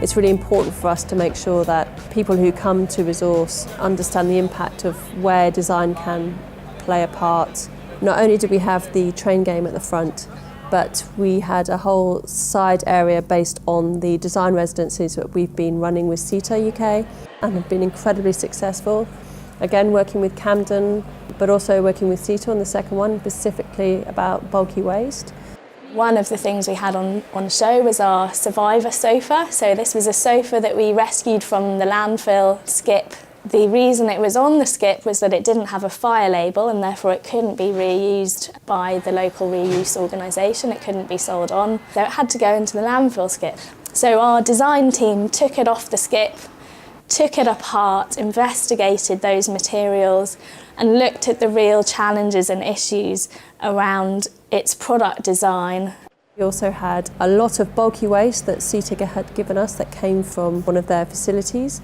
it's really important for us to make sure that people who come to Resource understand the impact of where design can play a part. Not only did we have the train game at the front, but we had a whole side area based on the design residencies that we've been running with CETA UK and have been incredibly successful. Again, working with Camden, but also working with CETA on the second one, specifically about bulky waste. One of the things we had on show was our survivor sofa. So this was a sofa that we rescued from the landfill skip. The reason it was on the skip was that it didn't have a fire label and therefore it couldn't be reused by the local reuse organisation. It couldn't be sold on, so it had to go into the landfill skip. So our design team took it off the skip, took it apart, investigated those materials and looked at the real challenges and issues around its product design. We also had a lot of bulky waste that CETA had given us that came from one of their facilities.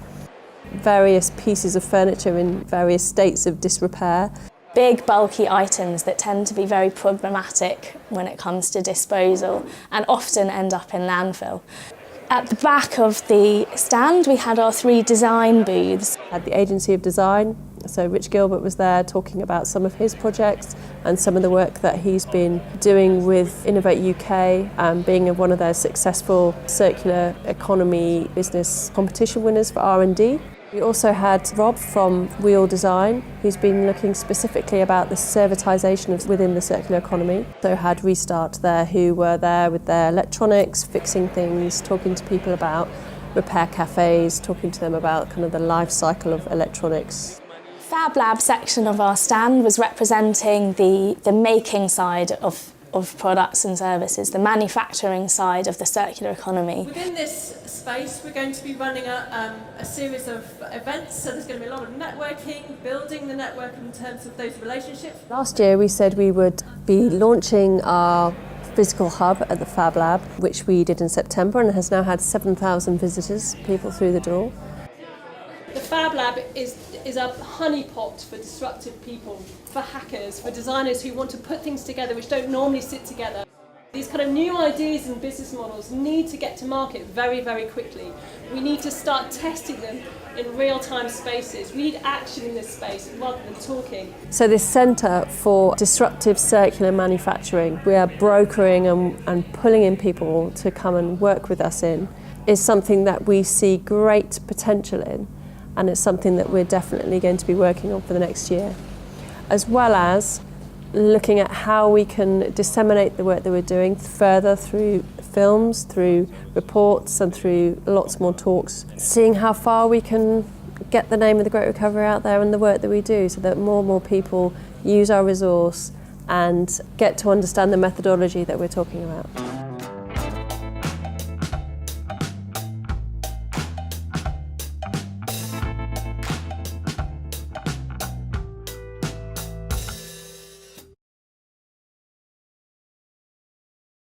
Various pieces of furniture in various states of disrepair. Big bulky items that tend to be very problematic when it comes to disposal and often end up in landfill. At the back of the stand we had our 3 design booths. Had the Agency of Design, so Rich Gilbert was there talking about some of his projects and some of the work that he's been doing with Innovate UK and being one of their successful circular economy business competition winners for R&D. We also had Rob from Wheel Design, who's been looking specifically about the servitisation within the circular economy. So had Restart there, who were there with their electronics, fixing things, talking to people about repair cafes, talking to them about kind of the life cycle of electronics. Fab Lab section of our stand was representing the making side of products and services, the manufacturing side of the circular economy. Within this space we're going to be running a series of events, so there's going to be a lot of networking, building the network in terms of those relationships. Last year we said we would be launching our physical hub at the Fab Lab, which we did in September and has now had 7,000 visitors, people through the door. The Fab Lab is a honeypot for disruptive people, for hackers, for designers who want to put things together which don't normally sit together. These kind of new ideas and business models need to get to market very, very quickly. We need to start testing them in real-time spaces. We need action in this space rather than talking. So this Centre for Disruptive Circular Manufacturing, we are brokering and pulling in people to come and work with us in, is something that we see great potential in. And it's something that we're definitely going to be working on for the next year, as well as looking at how we can disseminate the work that we're doing further through films, through reports and through lots more talks, seeing how far we can get the name of the Great Recovery out there and the work that we do so that more and more people use our resource and get to understand the methodology that we're talking about.